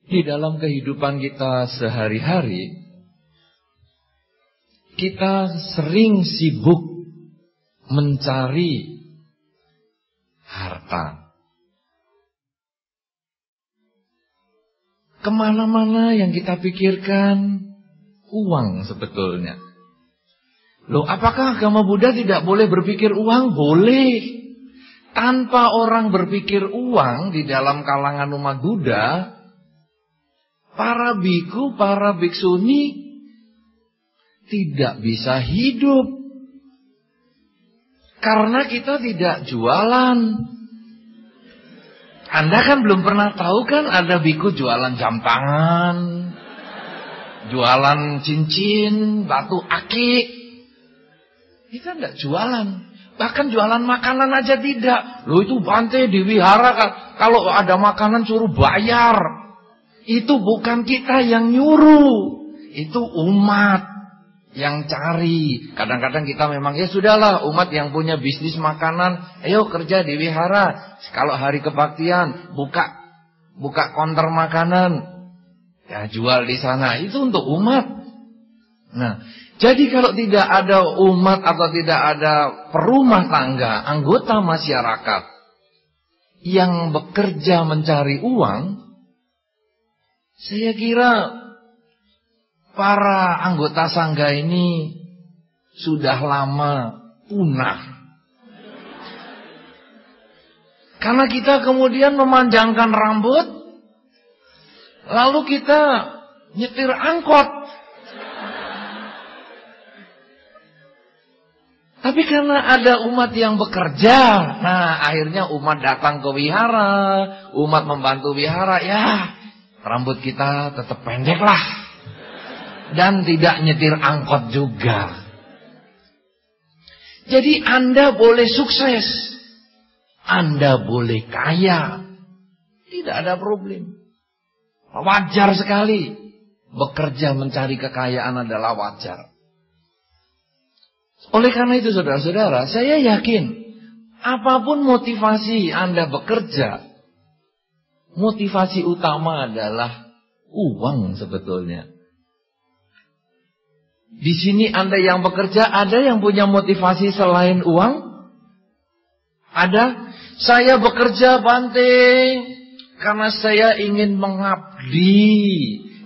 Di dalam kehidupan kita sehari-hari, kita sering sibuk mencari harta. Kemana-mana yang kita pikirkan uang sebetulnya. Loh, apakah agama Buddha tidak boleh berpikir uang? Boleh. Tanpa orang berpikir uang di dalam kalangan umat Buddha, para biku, para biksuni tidak bisa hidup. Karena kita tidak jualan. Anda kan belum pernah tahu kan ada biku jualan jam tangan, jualan cincin, batu akik. Kita tidak jualan. Bahkan jualan makanan aja tidak. Loh, itu Bante di wihara kalau ada makanan suruh bayar. Itu bukan kita yang nyuruh. Itu umat yang cari. Kadang-kadang kita memang, ya sudahlah, umat yang punya bisnis makanan, ayo kerja di wihara. Kalau hari kebaktian, buka konter makanan. Ya jual di sana. Itu untuk umat. Nah, jadi kalau tidak ada umat atau tidak ada perumah tangga, anggota masyarakat yang bekerja mencari uang, saya kira para anggota sangga ini sudah lama punah. Karena kita kemudian memanjangkan rambut, lalu kita nyetir angkot. Tapi karena ada umat yang bekerja, nah akhirnya umat datang ke wihara, umat membantu wihara, ya rambut kita tetap pendek lah. Dan tidak nyetir angkot juga. Jadi Anda boleh sukses, Anda boleh kaya, tidak ada problem. Wajar sekali. Bekerja mencari kekayaan adalah wajar. Oleh karena itu saudara-saudara, saya yakin apapun motivasi Anda bekerja, motivasi utama adalah uang sebetulnya. Di sini Anda yang bekerja, ada yang punya motivasi selain uang? Ada? Saya bekerja Bante karena saya ingin mengabdi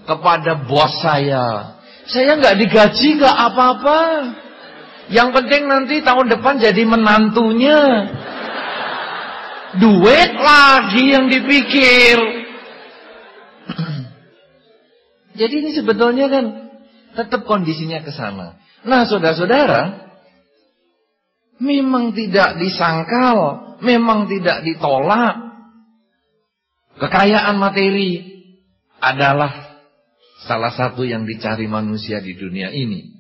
kepada bos saya. Saya nggak digaji, nggak apa-apa. Yang penting nanti tahun depan jadi menantunya. Duit lagi yang dipikir. Jadi ini sebetulnya kan tetap kondisinya ke sana. Nah, saudara-saudara, memang tidak disangkal, memang tidak ditolak. Kekayaan materi adalah salah satu yang dicari manusia di dunia ini.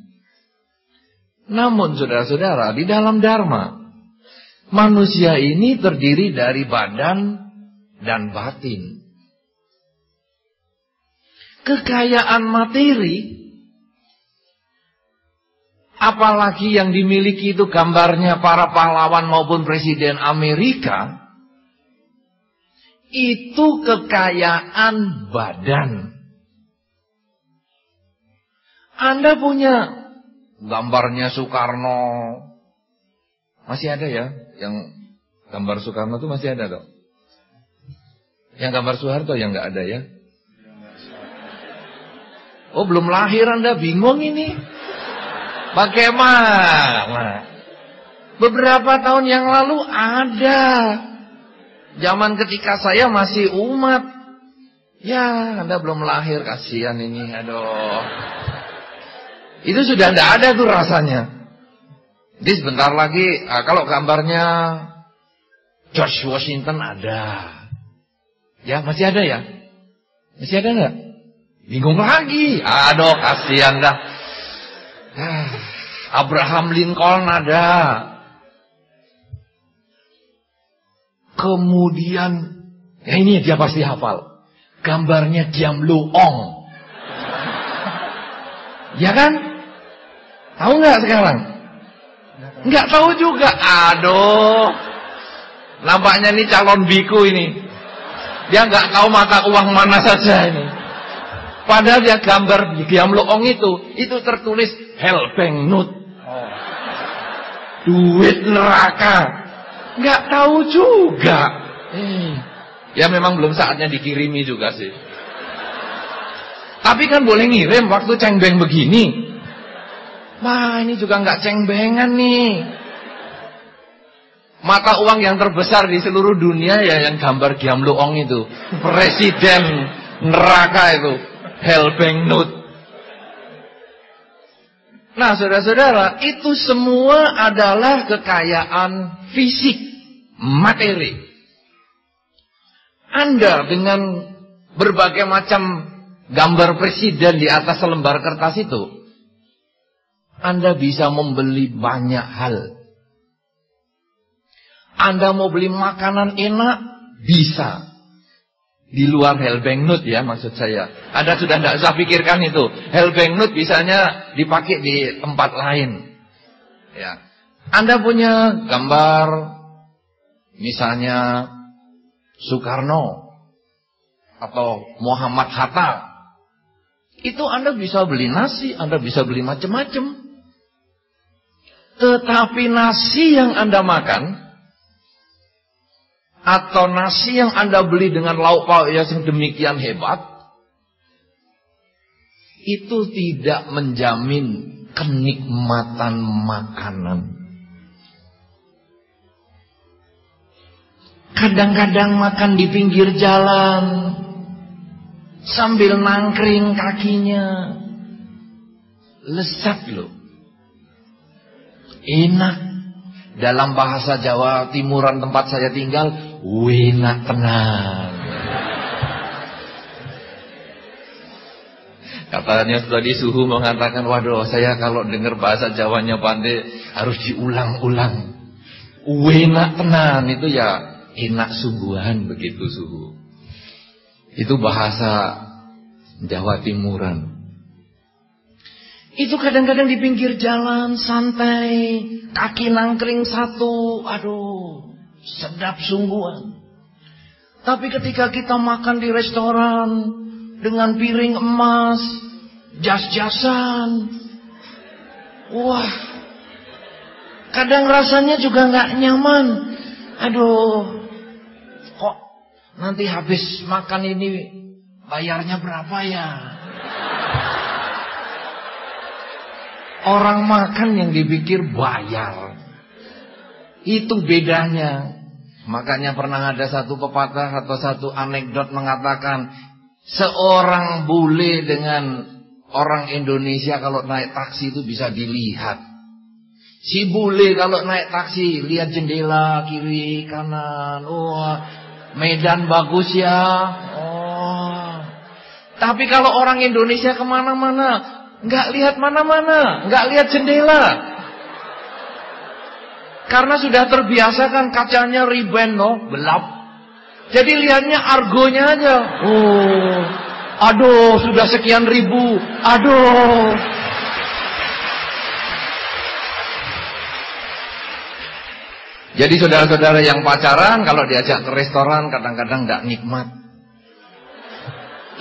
Namun saudara-saudara, di dalam Dharma, manusia ini terdiri dari badan dan batin. Kekayaan materi, apalagi yang dimiliki itu gambarnya para pahlawan maupun presiden Amerika, itu kekayaan badan. Anda punya gambarnya Soekarno, masih ada ya? Yang gambar Soekarno itu masih ada dong? Yang gambar Soeharto yang nggak ada ya? Oh, belum lahir Anda bingung ini? Bagaimana? Beberapa tahun yang lalu ada. Zaman ketika saya masih umat. Ya, Anda belum lahir, kasihan ini, aduh. Itu sudah tidak ada tuh rasanya. Jadi sebentar lagi, kalau gambarnya George Washington ada. Ya, masih ada ya? Masih ada nggak? Bingung lagi. Aduh, kasihan dah. Abraham Lincoln ada. Kemudian, ya ini dia pasti hafal. Gambarnya Giam Lo Ong. Ya kan? Tahu nggak sekarang? Nggak tahu juga. Aduh. Nampaknya ini calon biku ini. Dia nggak tahu mata uang mana saja ini. Padahal dia gambar di Giamloong itu tertulis hell banknote. Duit neraka. Nggak tahu juga. Ya memang belum saatnya dikirimi juga sih. Tapi kan boleh ngirim waktu cengbeng begini. Wah, ini juga nggak cengbengan nih. Mata uang yang terbesar di seluruh dunia ya yang gambar Giamloong itu. Presiden neraka itu. Hell banknote. Nah, saudara-saudara, itu semua adalah kekayaan fisik, materi. Anda dengan berbagai macam gambar presiden di atas selembar kertas itu, Anda bisa membeli banyak hal. Anda mau beli makanan enak, bisa. Di luar hell banknote ya maksud saya. Anda sudah tidak usah pikirkan itu. Hell banknote bisanya dipakai di tempat lain. Ya. Anda punya gambar misalnya Soekarno atau Muhammad Hatta. Itu Anda bisa beli nasi, Anda bisa beli macam-macam. Tetapi nasi yang Anda makan atau nasi yang Anda beli dengan lauk pauk yang demikian hebat, itu tidak menjamin kenikmatan makanan. Kadang-kadang makan di pinggir jalan sambil nangkring kakinya, lezat loh, enak. Dalam bahasa Jawa Timuran tempat saya tinggal, enak tenang. Katanya tadi Suhu mengatakan, waduh saya kalau dengar bahasa Jawanya Pandai harus diulang-ulang. Enak tenan itu ya enak sungguhan begitu Suhu. Itu bahasa Jawa Timuran. Itu kadang-kadang di pinggir jalan santai, kaki nangkring satu, aduh, sedap sungguhan. Tapi ketika kita makan di restoran dengan piring emas, jas-jasan, wah, kadang rasanya juga nggak nyaman. Aduh, kok nanti habis makan ini bayarnya berapa ya? Orang makan yang dipikir bayar. Itu bedanya. Makanya pernah ada satu pepatah atau satu anekdot mengatakan, seorang bule dengan orang Indonesia kalau naik taksi itu bisa dilihat. Si bule kalau naik taksi lihat jendela kiri kanan, wah, medan bagus ya. Oh. Tapi kalau orang Indonesia kemana-mana nggak lihat mana-mana, nggak lihat jendela. Karena sudah terbiasa kan kacanya riben loh, gelap. Jadi lihatnya argonya aja. Oh, aduh, sudah sekian ribu. Aduh. Jadi saudara-saudara yang pacaran kalau diajak ke restoran kadang-kadang nggak nikmat.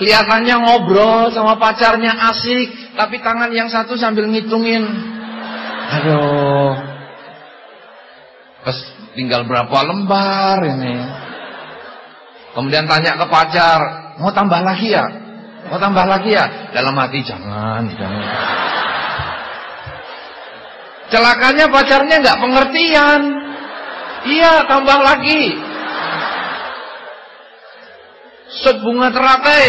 Kelihatannya ngobrol sama pacarnya asik, tapi tangan yang satu sambil ngitungin. Aduh. Pas tinggal berapa lembar ini. Kemudian tanya ke pacar, mau tambah lagi ya? Mau tambah lagi ya? Dalam hati jangan. Celakanya pacarnya nggak pengertian. Iya, tambah lagi. Sup bunga teratai.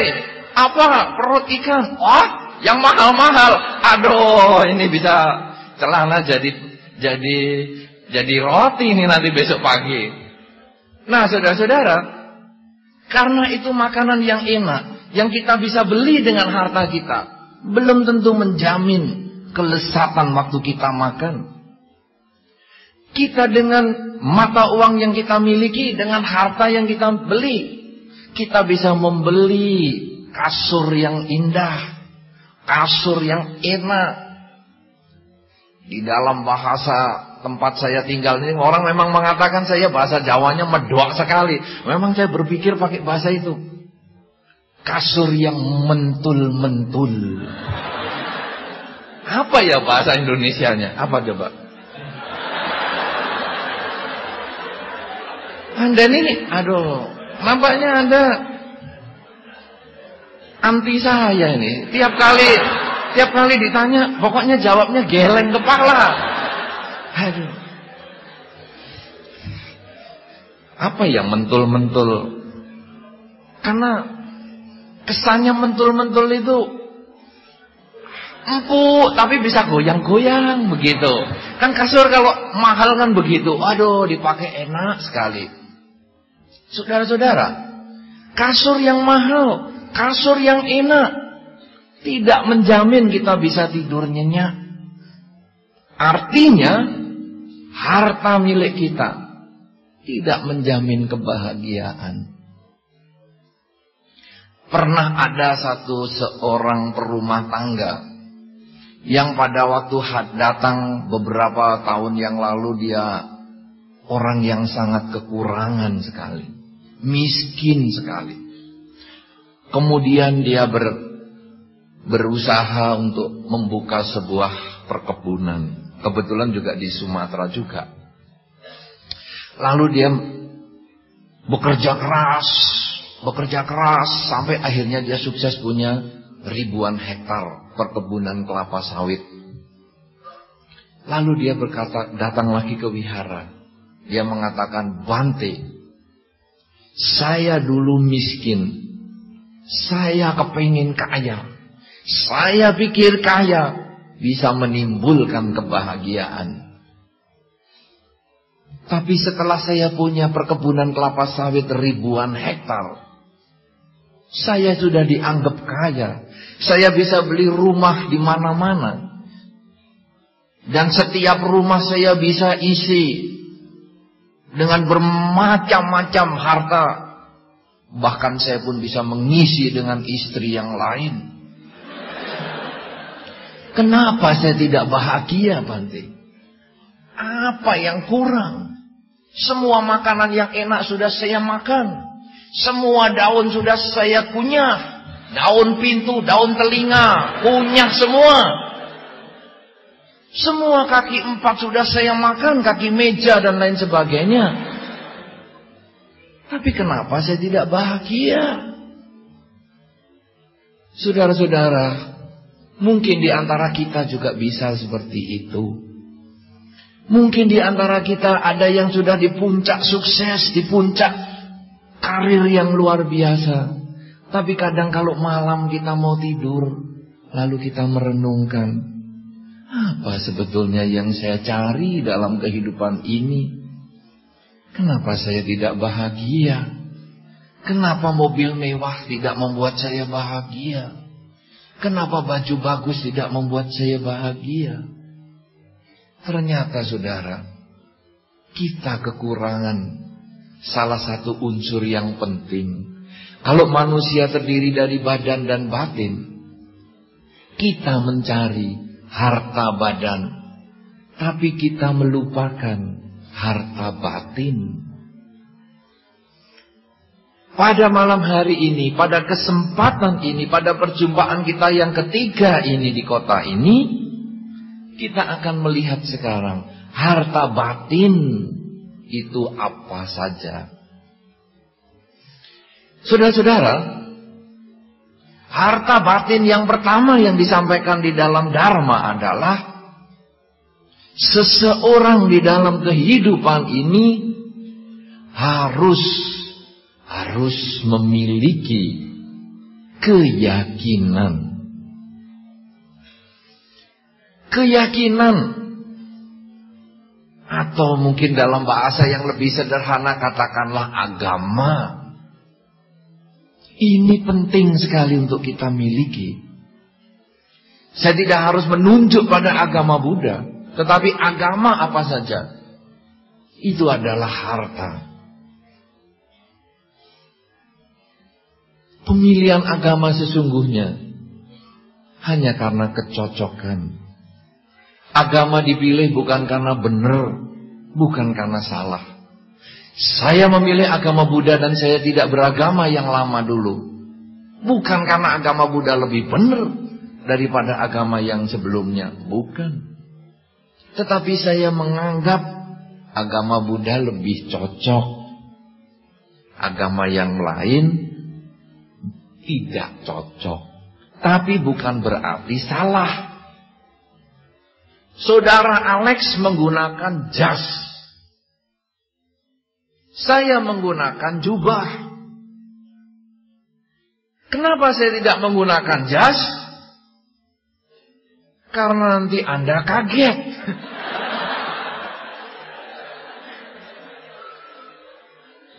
Apa? Perut ikan. Wah, yang mahal-mahal. Aduh, ini bisa celana jadi roti ini nanti besok pagi. Nah, saudara-saudara, karena itu makanan yang enak, yang kita bisa beli dengan harta kita, belum tentu menjamin kelezatan waktu kita makan. Kita dengan mata uang yang kita miliki, dengan harta yang kita beli, kita bisa membeli kasur yang indah, kasur yang enak. Di dalam bahasa tempat saya tinggal ini, orang memang mengatakan saya bahasa Jawanya medok sekali. Memang saya berpikir pakai bahasa itu. Kasur yang mentul-mentul. Apa ya bahasa Indonesianya? Apa coba? Anda ini, aduh, nampaknya Anda anti saya ini. Tiap kali ditanya, pokoknya jawabnya geleng kepala. Aduh. Apa ya mentul-mentul? Karena kesannya mentul-mentul itu empuk, tapi bisa goyang-goyang begitu. Kan kasur kalau mahal kan begitu. Aduh, dipakai enak sekali. Saudara-saudara, kasur yang mahal, kasur yang enak tidak menjamin kita bisa tidur nyenyak. Artinya, harta milik kita tidak menjamin kebahagiaan. Pernah ada seorang perumah tangga yang pada waktu datang beberapa tahun yang lalu, dia orang yang sangat kekurangan sekali, miskin sekali. Kemudian dia berusaha untuk membuka sebuah perkebunan. Kebetulan juga di Sumatera juga. Lalu dia bekerja keras sampai akhirnya dia sukses punya ribuan hektar perkebunan kelapa sawit. Lalu dia datang lagi ke wihara. Dia mengatakan, Bante, saya dulu miskin. Saya kepingin kaya. Saya pikir kaya bisa menimbulkan kebahagiaan. Tapi setelah saya punya perkebunan kelapa sawit ribuan hektar, saya sudah dianggap kaya. Saya bisa beli rumah di mana-mana. Dan setiap rumah saya bisa isi dengan bermacam-macam harta. Bahkan saya pun bisa mengisi dengan istri yang lain. Kenapa saya tidak bahagia, Bante? Apa yang kurang? Semua makanan yang enak sudah saya makan. Semua daun sudah saya kunyah. Daun pintu, daun telinga, kunyah semua. Semua kaki 4 sudah saya makan, kaki meja dan lain sebagainya. Tapi kenapa saya tidak bahagia? Saudara-saudara, mungkin di antara kita juga bisa seperti itu. Mungkin di antara kita ada yang sudah di puncak sukses, di puncak karir yang luar biasa. Tapi kadang kalau malam kita mau tidur, lalu kita merenungkan, apa sebetulnya yang saya cari dalam kehidupan ini? Kenapa saya tidak bahagia? Kenapa mobil mewah tidak membuat saya bahagia? Kenapa baju bagus tidak membuat saya bahagia? Ternyata saudara, kita kekurangan salah satu unsur yang penting. Kalau manusia terdiri dari badan dan batin, kita mencari harta badan, tapi kita melupakan harta batin. Pada malam hari ini, pada kesempatan ini, pada perjumpaan kita yang ketiga ini di kota ini, kita akan melihat sekarang harta batin itu apa saja. Saudara-saudara, harta batin yang pertama yang disampaikan di dalam Dharma adalah seseorang di dalam kehidupan ini harus memiliki keyakinan. Keyakinan, atau mungkin dalam bahasa yang lebih sederhana katakanlah agama. Ini penting sekali untuk kita miliki. Saya tidak harus menunjuk pada agama Buddha, tetapi agama apa saja, itu adalah harta. Pemilihan agama sesungguhnya hanya karena kecocokan, Agama dipilih bukan karena benar, bukan karena salah. Saya memilih agama Buddha dan saya tidak beragama yang lama dulu. Bukan karena agama Buddha lebih benar daripada agama yang sebelumnya, bukan. Tetapi saya menganggap agama Buddha lebih cocok. Agama yang lain tidak cocok. Tapi bukan berarti salah. Saudara Alex menggunakan jas. Saya menggunakan jubah. Kenapa saya tidak menggunakan jas? Karena nanti Anda kaget.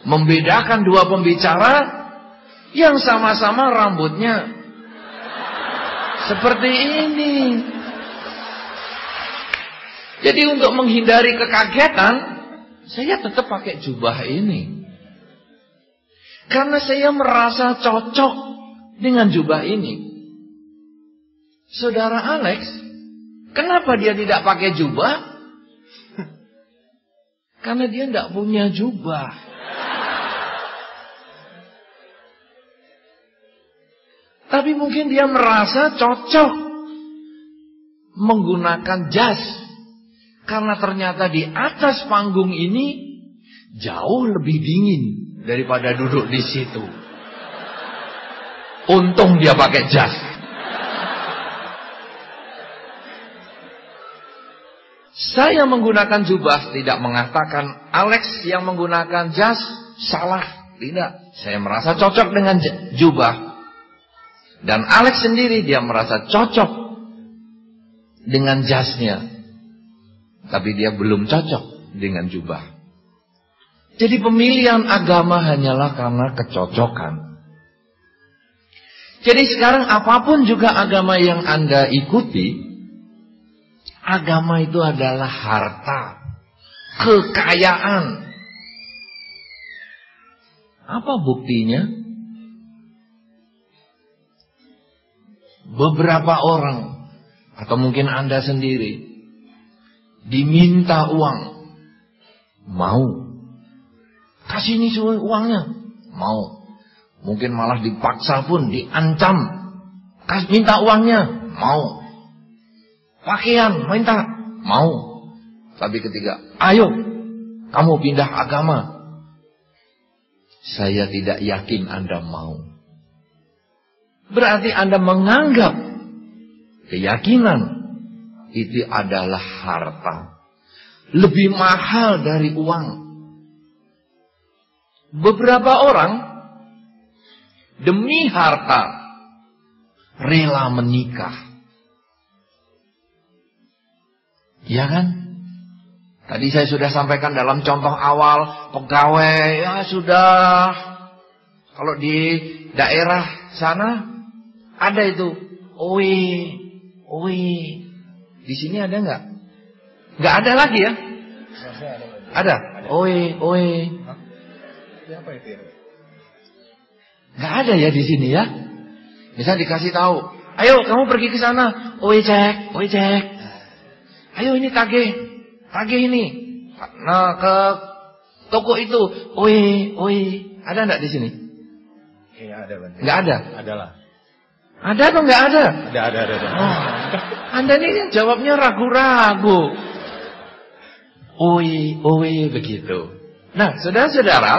Membedakan dua pembicara yang sama-sama rambutnya seperti ini. Jadi untuk menghindari kekagetan, saya tetap pakai jubah ini. Karena saya merasa cocok dengan jubah ini. Saudara Alex, kenapa dia tidak pakai jubah? Karena dia tidak punya jubah. Tapi mungkin dia merasa cocok menggunakan jas. Karena ternyata di atas panggung ini jauh lebih dingin daripada duduk di situ. Untung dia pakai jas. Saya menggunakan jubah tidak mengatakan Alex yang menggunakan jas salah. Tidak. Saya merasa cocok dengan jubah. Dan Alex sendiri dia merasa cocok dengan jasnya. Tapi dia belum cocok dengan jubah. Jadi pemilihan agama hanyalah karena kecocokan. Jadi sekarang apapun juga agama yang Anda ikuti, agama itu adalah harta, kekayaan. Apa buktinya? Beberapa orang, atau mungkin Anda sendiri, diminta uang, mau. Kasih ini uangnya, mau. Mungkin malah dipaksa pun, diancam. Minta uangnya, mau. Pakaian, minta, mau. Tapi ketiga, ayo, kamu pindah agama. Saya tidak yakin Anda mau. Berarti Anda menganggap keyakinan itu adalah harta. Lebih mahal dari uang. Beberapa orang demi harta rela menikah. Iya kan? Tadi saya sudah sampaikan dalam contoh awal, pegawai ya sudah. Kalau di daerah sana ada itu owe. Di sini ada nggak? Nggak ada lagi ya? Ada. Oe. Siapa itu? Nggak ada ya di sini ya? Bisa dikasih tahu. Ayo kamu pergi ke sana. Oe cek. Ayo ini tagih ini. Nah ke toko itu. Oe. Ada nggak di sini? Iya ada. Nggak ada. Adalah. Ada atau nggak ada? Ada. Oh, Anda ini jawabnya ragu-ragu. Oe begitu. Nah, saudara-saudara,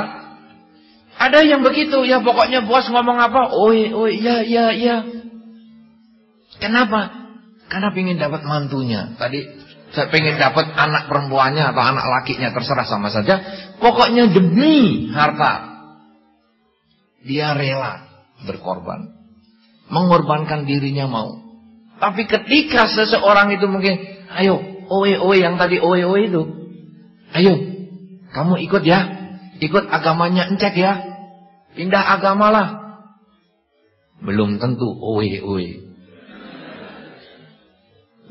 ada yang begitu ya, pokoknya bos ngomong apa, oe, ya. Kenapa? Karena pengen dapat mantunya. Tadi saya pengen dapat anak perempuannya atau anak lakinya, terserah sama saja. Pokoknya demi harta dia rela berkorban. Mengorbankan dirinya mau. Tapi ketika seseorang itu mungkin, ayo, oe yang tadi oe itu, ayo, kamu ikut ya, ikut agamanya encek ya, pindah agama lah. Belum tentu oe.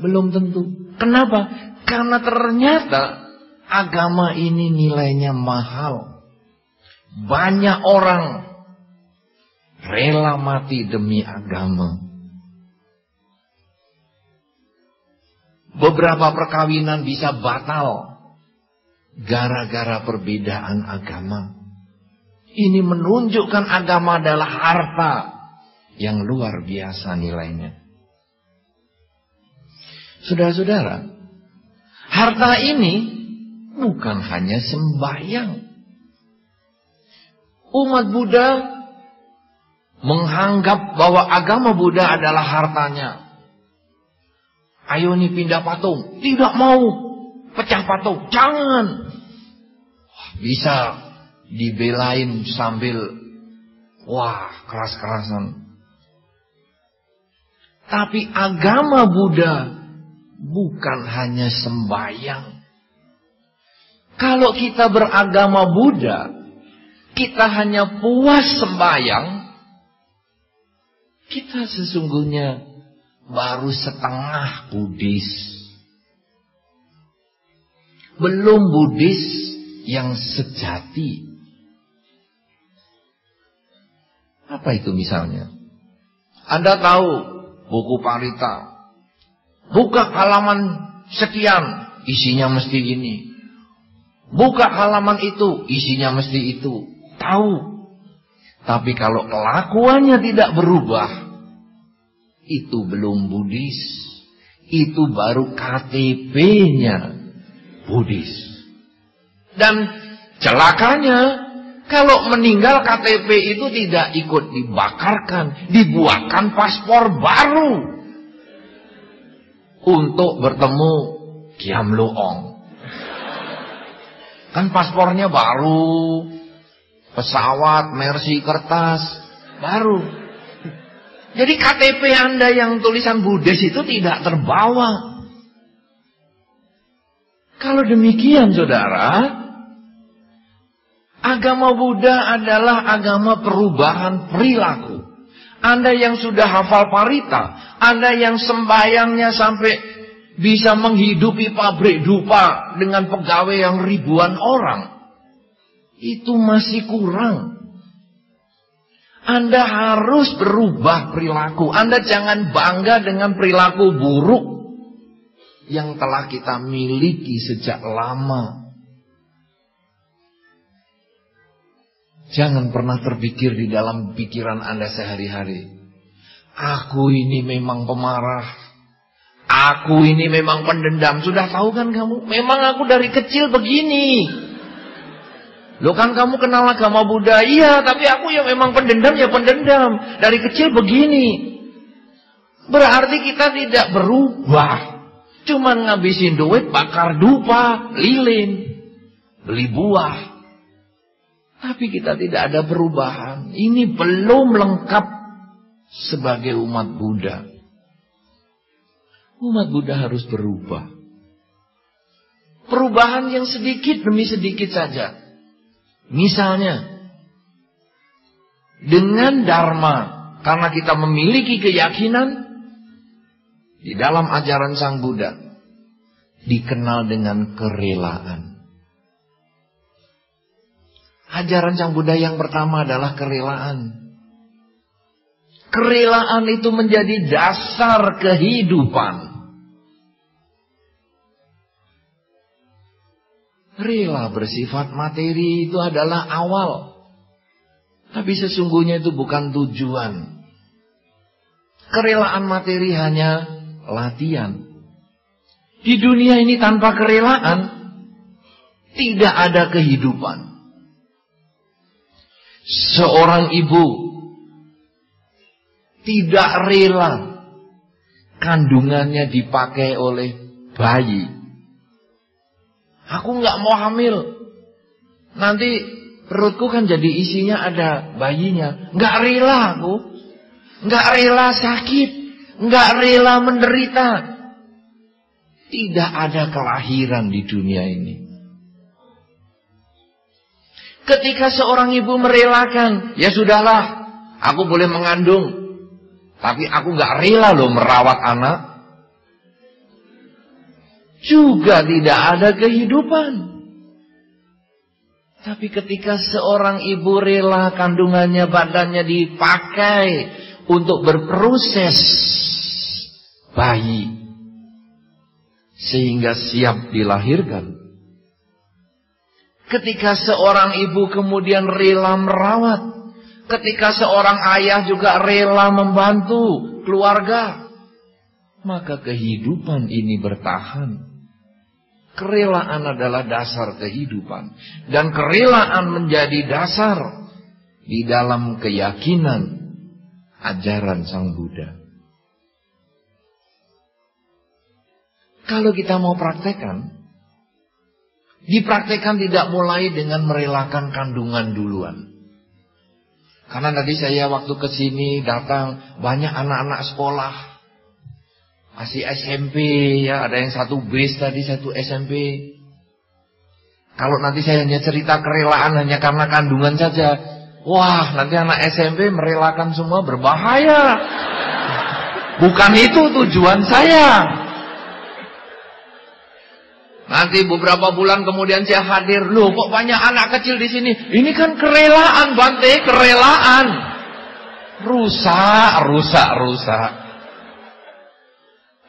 Belum tentu. Kenapa? Karena ternyata agama ini nilainya mahal. Banyak orang rela mati demi agama. Beberapa perkawinan bisa batal gara-gara perbedaan agama. Ini menunjukkan agama adalah harta yang luar biasa nilainya. Saudara-saudara, harta ini bukan hanya sembahyang. Umat Buddha menganggap bahwa agama Buddha adalah hartanya. Ayo nih pindah patung. Tidak mau. Pecah patung. Jangan. Bisa dibelain sambil keras-kerasan. Tapi agama Buddha bukan hanya sembahyang. Kalau kita beragama Buddha, kita hanya puas sembahyang, kita sesungguhnya baru setengah Buddhis. Belum Buddhis yang sejati. Apa itu misalnya? Anda tahu buku Parita. Buka halaman sekian, isinya mesti ini. Buka halaman itu, isinya mesti itu. Tahu. Tapi kalau kelakuannya tidak berubah, itu belum Buddhis. Itu baru KTP-nya Buddhis. Dan celakanya, kalau meninggal KTP itu tidak ikut dibakarkan, dibuatkan paspor baru untuk bertemu Kiam Loong. Kan paspornya baru, pesawat, Mercy, kertas, baru. Jadi KTP Anda yang tulisan Buddhis itu tidak terbawa. Kalau demikian saudara, agama Buddha adalah agama perubahan perilaku. Anda yang sudah hafal Parita, Anda yang sembahyangnya sampai bisa menghidupi pabrik dupa dengan pegawai yang ribuan orang, itu masih kurang. Anda harus berubah perilaku. Anda jangan bangga dengan perilaku buruk yang telah kita miliki sejak lama. Jangan pernah terpikir di dalam pikiran Anda sehari-hari, aku ini memang pemarah, aku ini memang pendendam. Sudah tahu kan kamu? Memang aku dari kecil begini. Loh kan kamu kenal agama Buddha. Iya, tapi aku ya memang pendendam, ya pendendam. Dari kecil begini. Berarti kita tidak berubah. Cuman ngabisin duit, bakar dupa, lilin, beli buah. Tapi kita tidak ada perubahan. Ini belum lengkap sebagai umat Buddha. Umat Buddha harus berubah. Perubahan yang sedikit demi sedikit saja. Misalnya, dengan Dharma, karena kita memiliki keyakinan di dalam ajaran Sang Buddha, dikenal dengan kerelaan. Ajaran Sang Buddha yang pertama adalah kerelaan. Kerelaan itu menjadi dasar kehidupan. Rela bersifat materi itu adalah awal. Tapi sesungguhnya itu bukan tujuan. Kerelaan materi hanya latihan. Di dunia ini tanpa kerelaan, tidak ada kehidupan. Seorang ibu tidak rela kandungannya dipakai oleh bayi. Aku nggak mau hamil. Nanti perutku kan jadi isinya ada bayinya. Nggak rela aku. Nggak rela sakit. Nggak rela menderita. Tidak ada kelahiran di dunia ini. Ketika seorang ibu merelakan, ya sudahlah, aku boleh mengandung. Tapi aku nggak rela loh merawat anak. Juga tidak ada kehidupan. Tapi ketika seorang ibu rela kandungannya, badannya dipakai untuk berproses bayi, sehingga siap dilahirkan. Ketika seorang ibu kemudian rela merawat, ketika seorang ayah juga rela membantu keluarga, maka kehidupan ini bertahan. Kerelaan adalah dasar kehidupan, dan kerelaan menjadi dasar di dalam keyakinan ajaran Sang Buddha. Kalau kita mau praktekkan, dipraktekkan tidak mulai dengan merelakan kandungan duluan. Karena tadi saya waktu kesini datang banyak anak-anak sekolah, masih SMP ya, ada yang satu base tadi, satu SMP. Kalau nanti saya hanya cerita kerelaan hanya karena kandungan saja, wah nanti anak SMP merelakan semua, berbahaya. Bukan itu tujuan saya. Nanti beberapa bulan kemudian saya hadir, loh kok banyak anak kecil di sini? Ini kan kerelaan, Bante, kerelaan. Rusak.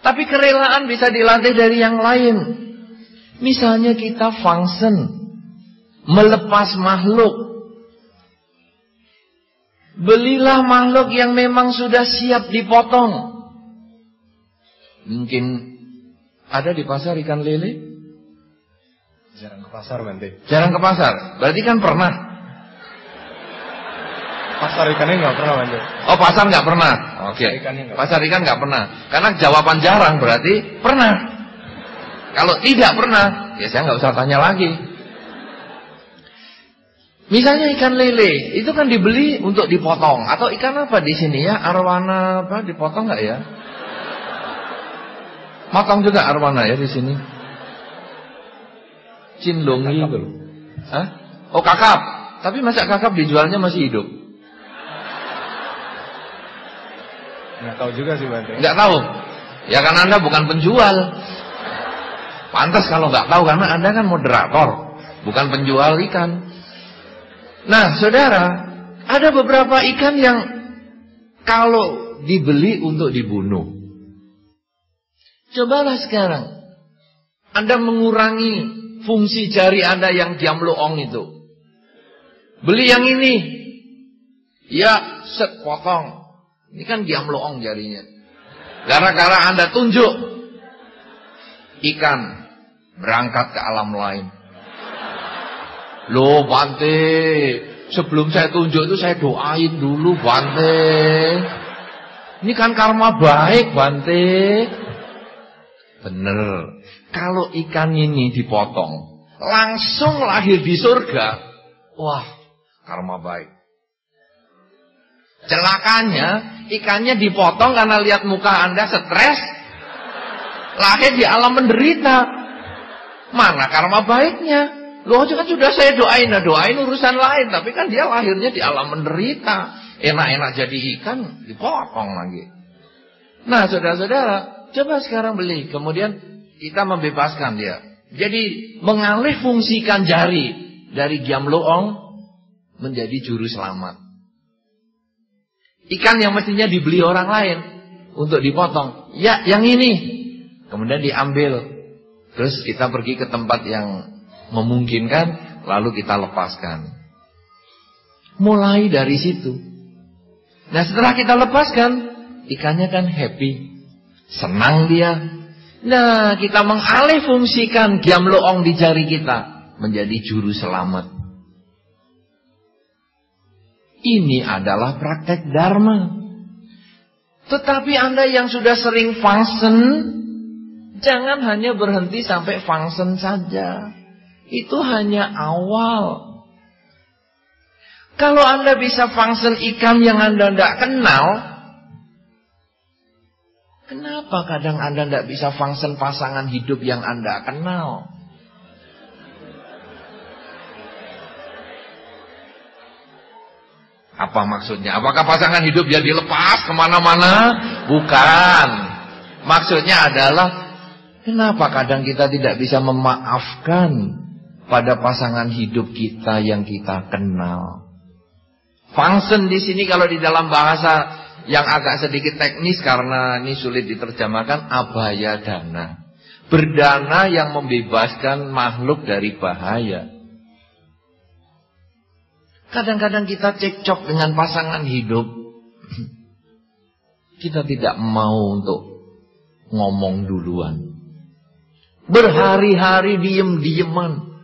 Tapi kerelaan bisa dilatih dari yang lain. Misalnya kita function, melepas makhluk. Belilah makhluk yang memang sudah siap dipotong. Mungkin ada di pasar ikan lele? Jarang ke pasar, Bante. Jarang ke pasar, berarti kan pernah. Pasar ikannya nggak pernah, Bante. Oh, pasar nggak pernah. Oke. Pasar ikan nggak pernah. Karena jawaban jarang berarti pernah. Kalau tidak pernah, ya saya nggak usah tanya lagi. Misalnya ikan lele, itu kan dibeli untuk dipotong. Atau ikan apa di sini ya? Arwana apa? Dipotong nggak ya? Matang juga arwana ya di sini. Cinlongi itu loh. Hah? Oh, kakap. Tapi masa kakap dijualnya masih hidup? Nggak tahu juga sih, Bante. Nggak tahu. Ya karena Anda bukan penjual. Pantas kalau nggak tahu, karena Anda kan moderator, bukan penjual ikan. Nah, saudara, ada beberapa ikan yang kalau dibeli untuk dibunuh. Cobalah sekarang Anda mengurangi fungsi jari Anda yang diamloong itu. Beli yang ini. Ya, set potong. Ini kan diamloong jarinya. Gara-gara Anda tunjuk, ikan berangkat ke alam lain. Loh Bante, sebelum saya tunjuk itu saya doain dulu Bante. Ini kan karma baik Bante. Bener. Kalau ikan ini dipotong, langsung lahir di surga. Wah, karma baik. Celakanya, ikannya dipotong karena lihat muka Anda stres, lahir di alam menderita. Mana karma baiknya? Loh, kan sudah saya doain, doain urusan lain, tapi kan dia lahirnya di alam menderita. Enak-enak jadi ikan, dipotong lagi. Nah, saudara-saudara, coba sekarang beli, kemudian kita membebaskan dia. Jadi mengalih fungsikan jari dari giamloong menjadi juru selamat. Ikan yang mestinya dibeli orang lain untuk dipotong, ya yang ini. Kemudian diambil. Terus kita pergi ke tempat yang memungkinkan, lalu kita lepaskan. Mulai dari situ. Nah, setelah kita lepaskan, ikannya kan happy, senang dia. Nah, kita mengalih fungsikan giamloong di jari kita menjadi juru selamat. Ini adalah praktek dharma. Tetapi Anda yang sudah sering function, jangan hanya berhenti sampai function saja. Itu hanya awal. Kalau Anda bisa function ikan yang Anda tidak kenal, kenapa kadang Anda tidak bisa function pasangan hidup yang Anda kenal? Apa maksudnya? Apakah pasangan hidup dia dilepas kemana-mana? Bukan. Maksudnya adalah, kenapa kadang kita tidak bisa memaafkan pada pasangan hidup kita yang kita kenal? Function di sini kalau di dalam bahasa yang agak sedikit teknis karena ini sulit diterjemahkan, abhaya dana. Berdana yang membebaskan makhluk dari bahaya. Kadang-kadang kita cekcok dengan pasangan hidup. Kita tidak mau untuk ngomong duluan. Berhari-hari diem-dieman.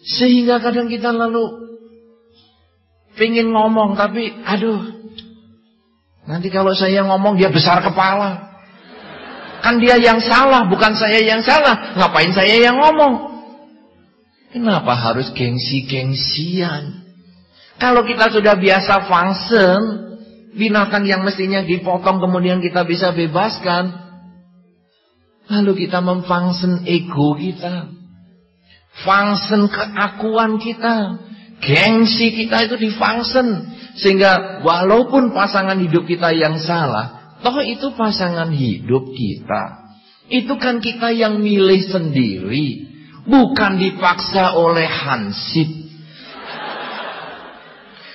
Sehingga kadang kita lalu pengen ngomong, tapi aduh, nanti kalau saya ngomong dia besar kepala. Kan dia yang salah, bukan saya yang salah. Ngapain saya yang ngomong? Kenapa harus gengsi-gengsian? Kalau kita sudah biasa function, binatang yang mestinya dipotong kemudian kita bisa bebaskan, lalu kita memfunction ego kita, function keakuan kita, gengsi kita itu difunction. Sehingga walaupun pasangan hidup kita yang salah, toh itu pasangan hidup kita. Itu kan kita yang milih sendiri, bukan dipaksa oleh hansip.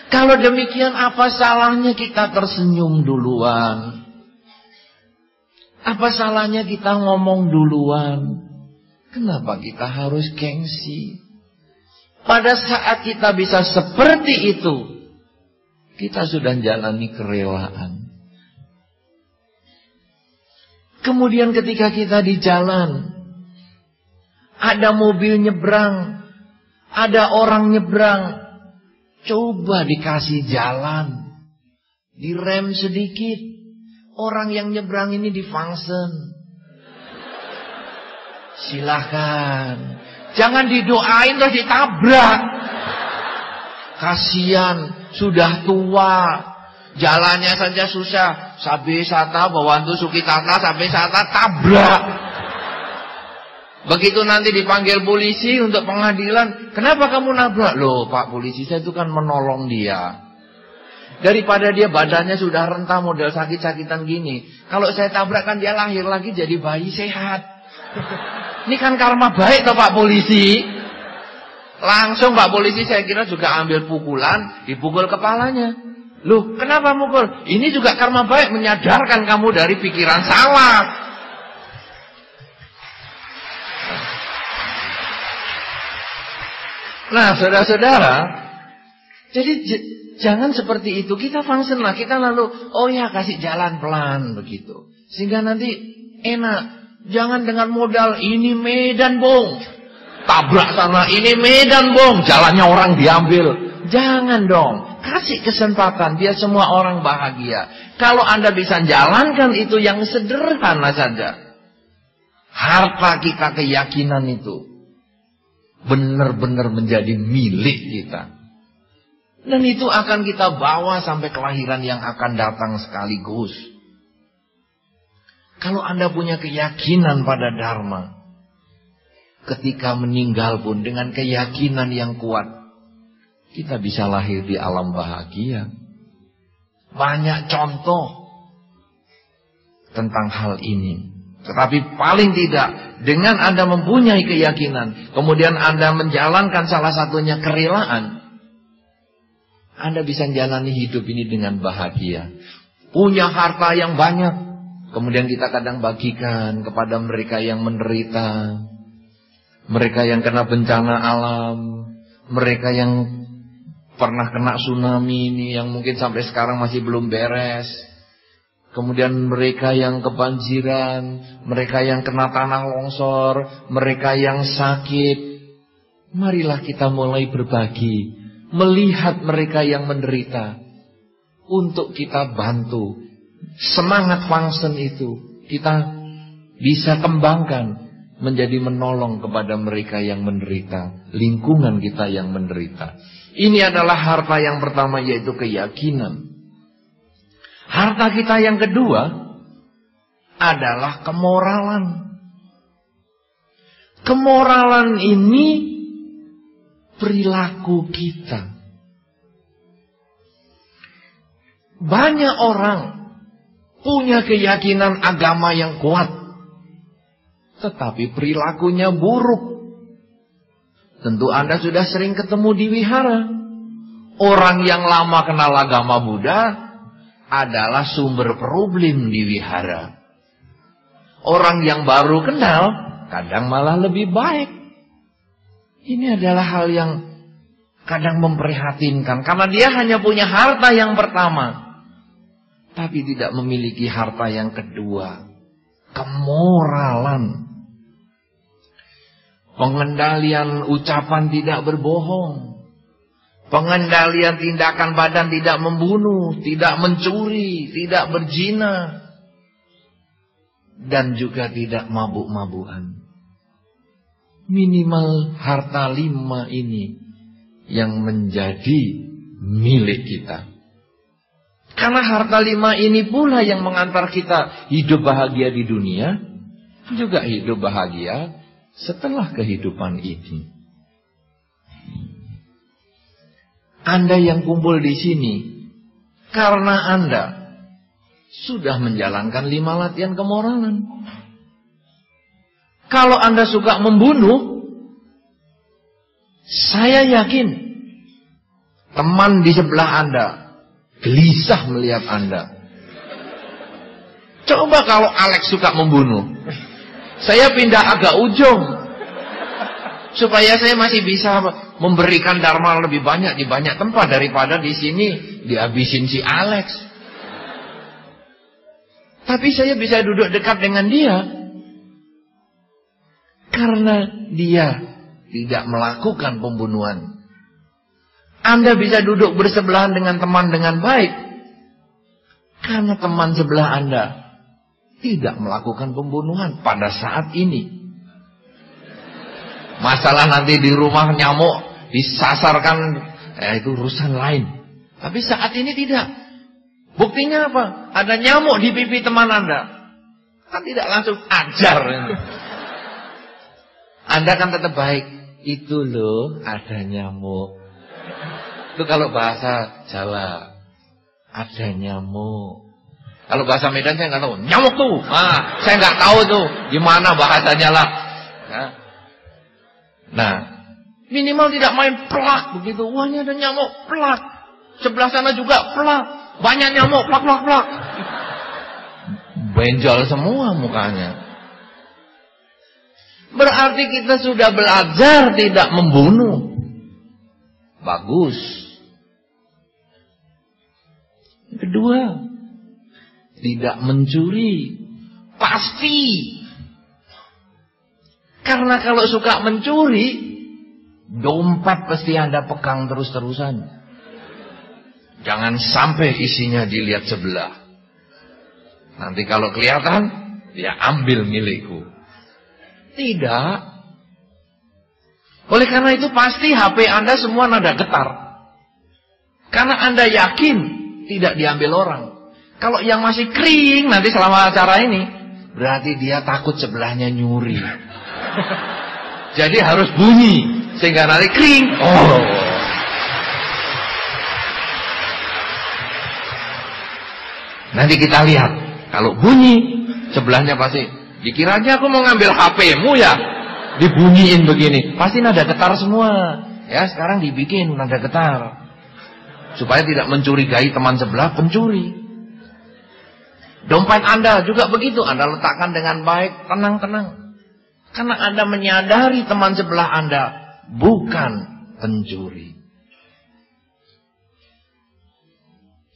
Kalau demikian apa salahnya kita tersenyum duluan? Apa salahnya kita ngomong duluan? Kenapa kita harus gengsi? Pada saat kita bisa seperti itu, kita sudah jalani kerelaan. Kemudian ketika kita di jalan, ada mobil nyebrang, ada orang nyebrang, coba dikasih jalan, direm sedikit, orang yang nyebrang ini difunction. Silahkan, jangan didoain terus ditabrak. Kasihan, sudah tua, jalannya saja susah. Sabe sata bawantu sukitata, sabe sata tabrak. Begitu nanti dipanggil polisi untuk pengadilan, kenapa kamu nabrak? Loh Pak polisi, saya itu kan menolong dia. Daripada dia badannya sudah rentah model sakit-sakitan gini, kalau saya tabrak kan dia lahir lagi jadi bayi sehat. Ini kan karma baik toh Pak polisi. Langsung Pak polisi saya kira juga ambil pukulan, dipukul kepalanya. Loh kenapa mukul? Ini juga karma baik, menyadarkan kamu dari pikiran salah. Nah saudara-saudara, jadi jangan seperti itu. Kita function lah, kita lalu oh ya kasih jalan pelan begitu, sehingga nanti enak. Jangan dengan modal ini Medan Bong, tabrak sana, ini Medan Bong, jalannya orang diambil. Jangan dong, kasih kesempatan biar semua orang bahagia. Kalau Anda bisa jalankan itu yang sederhana saja, harta kita, keyakinan itu benar-benar menjadi milik kita. Dan itu akan kita bawa sampai kelahiran yang akan datang sekaligus. Kalau Anda punya keyakinan pada Dharma, ketika meninggal pun dengan keyakinan yang kuat, kita bisa lahir di alam bahagia. Banyak contoh tentang hal ini. Tetapi paling tidak, dengan Anda mempunyai keyakinan, kemudian Anda menjalankan salah satunya kerelaan, Anda bisa menjalani hidup ini dengan bahagia. Punya harta yang banyak, kemudian kita kadang bagikan kepada mereka yang menderita, mereka yang kena bencana alam, mereka yang pernah kena tsunami ini, yang mungkin sampai sekarang masih belum beres. Kemudian mereka yang kebanjiran, mereka yang kena tanah longsor, mereka yang sakit. Marilah kita mulai berbagi, melihat mereka yang menderita, untuk kita bantu. Semangat function itu kita bisa kembangkan menjadi menolong kepada mereka yang menderita, lingkungan kita yang menderita. Ini adalah harta yang pertama, yaitu keyakinan. Harta kita yang kedua adalah kemoralan. Kemoralan ini perilaku kita. Banyak orang punya keyakinan agama yang kuat, tetapi perilakunya buruk. Tentu Anda sudah sering ketemu di wihara. Orang yang lama kenal agama Buddha adalah sumber problem di wihara. Orang yang baru kenal kadang malah lebih baik. Ini adalah hal yang kadang memprihatinkan, karena dia hanya punya harta yang pertama, tapi tidak memiliki harta yang kedua, kemoralan. Pengendalian ucapan tidak berbohong, pengendalian tindakan badan tidak membunuh, tidak mencuri, tidak berzina, dan juga tidak mabuk-mabukan. Minimal harta 5 ini yang menjadi milik kita. Karena harta 5 ini pula yang mengantar kita hidup bahagia di dunia, juga hidup bahagia setelah kehidupan ini. Anda yang kumpul di sini karena Anda sudah menjalankan 5 latihan kemoralan. Kalau Anda suka membunuh, saya yakin teman di sebelah Anda gelisah melihat Anda. Coba kalau Alex suka membunuh, saya pindah agak ujung supaya saya masih bisa memberikan dharma lebih banyak di banyak tempat daripada di sini dihabisin si Alex. Tapi saya bisa duduk dekat dengan dia karena dia tidak melakukan pembunuhan. Anda bisa duduk bersebelahan dengan teman dengan baik karena teman sebelah Anda tidak melakukan pembunuhan pada saat ini. Masalah nanti di rumah nyamuk disasarkan, itu urusan lain. Tapi saat ini tidak. Buktinya apa? Ada nyamuk di pipi teman Anda, kan tidak langsung ajar. Anda kan tetap baik. Itu loh, ada nyamuk. Itu kalau bahasa Jawa, ada nyamuk. Kalau bahasa Medan saya nggak tahu. Nyamuk tuh, saya nggak tahu tuh gimana bahasanya lah. Nah, minimal tidak main pelak begitu. Wah, ini ada nyamuk, pelak. Sebelah sana juga pelak. Banyak nyamuk, plak plak plak. Benjol semua mukanya. Berarti kita sudah belajar tidak membunuh. Bagus. Kedua, tidak mencuri. Pasti. Karena kalau suka mencuri, dompet pasti Anda pegang terus-terusan. Jangan sampai isinya dilihat sebelah. Nanti kalau kelihatan, ya ambil milikku. Tidak. Oleh karena itu pasti HP Anda semua nada getar. Karena Anda yakin tidak diambil orang. Kalau yang masih kering nanti selama acara ini, berarti dia takut sebelahnya nyuri. Jadi harus bunyi sehingga nanti kering. Oh. Nanti kita lihat. Kalau bunyi sebelahnya pasti dikiranya aku mau ngambil HP-mu ya. Dibunyiin begini, pasti nada getar semua. Ya, sekarang dibikin nada getar supaya tidak mencurigai teman sebelah pencuri. Dompet Anda juga begitu, Anda letakkan dengan baik, tenang-tenang. Karena Anda menyadari teman sebelah Anda bukan pencuri.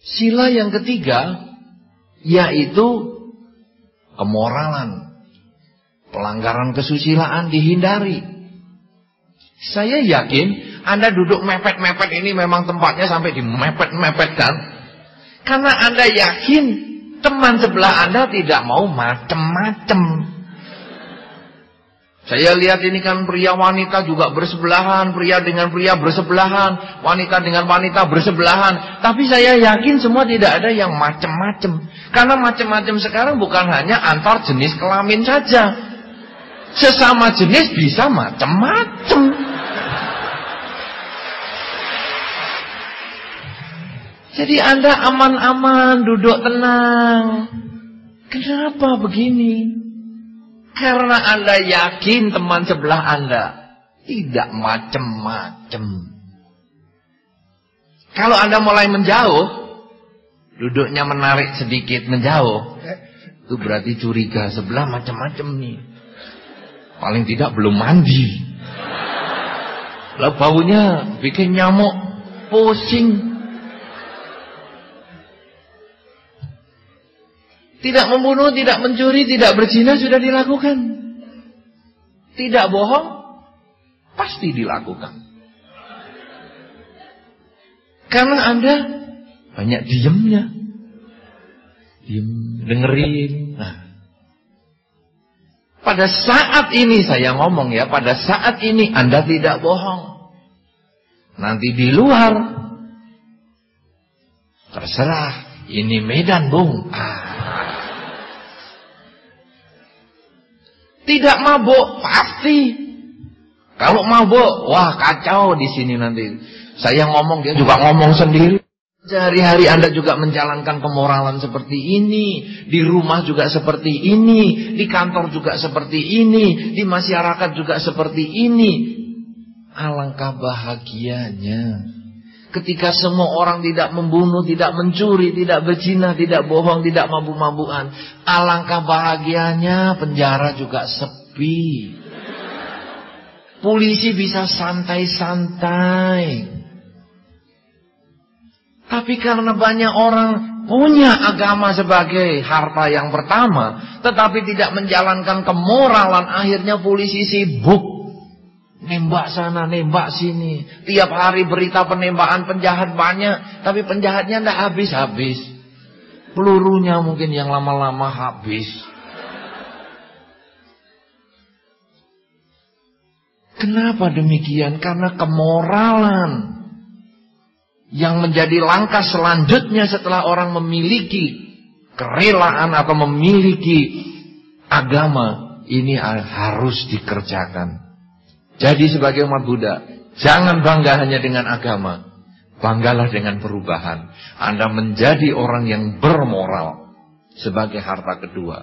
Sila yang ketiga yaitu kemoralan. Pelanggaran kesusilaan dihindari. Saya yakin Anda duduk mepet-mepet ini memang tempatnya sampai dimepet-mepetkan. Karena Anda yakin teman sebelah Anda tidak mau macem-macem. Saya lihat ini kan pria wanita juga bersebelahan, pria dengan pria bersebelahan, wanita dengan wanita bersebelahan. Tapi saya yakin semua tidak ada yang macem-macem. Karena macem-macem sekarang bukan hanya antar jenis kelamin saja. Sesama jenis bisa macem-macem. Jadi Anda aman-aman, duduk tenang. Kenapa begini? Karena Anda yakin teman sebelah Anda tidak macem-macem. Kalau Anda mulai menjauh, duduknya menarik sedikit menjauh, Itu berarti curiga, sebelah macam-macam nih. Paling tidak belum mandi. Lah baunya bikin nyamuk pusing. Tidak membunuh, tidak mencuri, tidak berzina sudah dilakukan. Tidak bohong, pasti dilakukan. Karena Anda banyak diamnya. Diam, dengerin. Nah, pada saat ini saya ngomong ya, pada saat ini Anda tidak bohong. Nanti di luar, terserah, ini Medan Bung. Tidak mabuk, pasti. Kalau mabuk, wah kacau di sini nanti. Saya ngomong, dia juga ngomong sendiri. Sehari-hari Anda juga menjalankan kemoralan seperti ini. Di rumah juga seperti ini. Di kantor juga seperti ini. Di masyarakat juga seperti ini. Alangkah bahagianya ketika semua orang tidak membunuh, tidak mencuri, tidak berzina, tidak bohong, tidak mabuk-mabukan. Alangkah bahagianya penjara juga sepi. Polisi bisa santai-santai. Tapi karena banyak orang punya agama sebagai harta yang pertama, tetapi tidak menjalankan kemoralan, akhirnya polisi sibuk. Nembak sana, nembak sini. Tiap hari berita penembakan penjahat banyak, tapi penjahatnya tidak habis-habis. Pelurunya mungkin yang lama-lama habis. Kenapa demikian? Karena kemoralan yang menjadi langkah selanjutnya setelah orang memiliki kerelaan atau memiliki agama, ini harus dikerjakan. Jadi sebagai umat Buddha, jangan bangga hanya dengan agama, banggalah dengan perubahan. Anda menjadi orang yang bermoral sebagai harta kedua.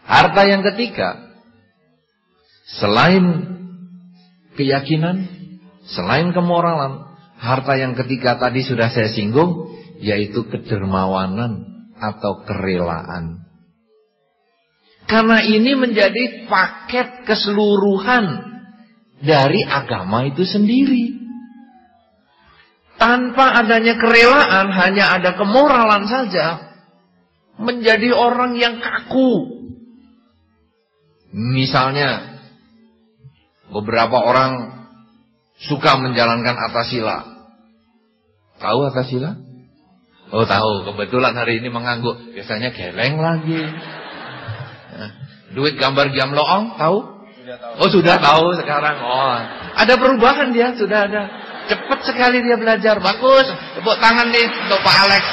Harta yang ketiga, selain keyakinan, selain kemoralan, harta yang ketiga tadi sudah saya singgung, yaitu kedermawanan atau kerelaan. Karena ini menjadi paket keseluruhan dari agama itu sendiri. Tanpa adanya kerelaan, hanya ada kemoralan saja, menjadi orang yang kaku. Misalnya, beberapa orang suka menjalankan atasila. Tahu atasila? Oh tahu, kebetulan hari ini mengangguk. Biasanya geleng lagi. Duit gambar Giamloong, tahu? Oh sudah tahu sekarang. Oh, ada perubahan dia, sudah ada. Cepat sekali dia belajar. Bagus. Tepuk tangan nih untuk Pak Alex.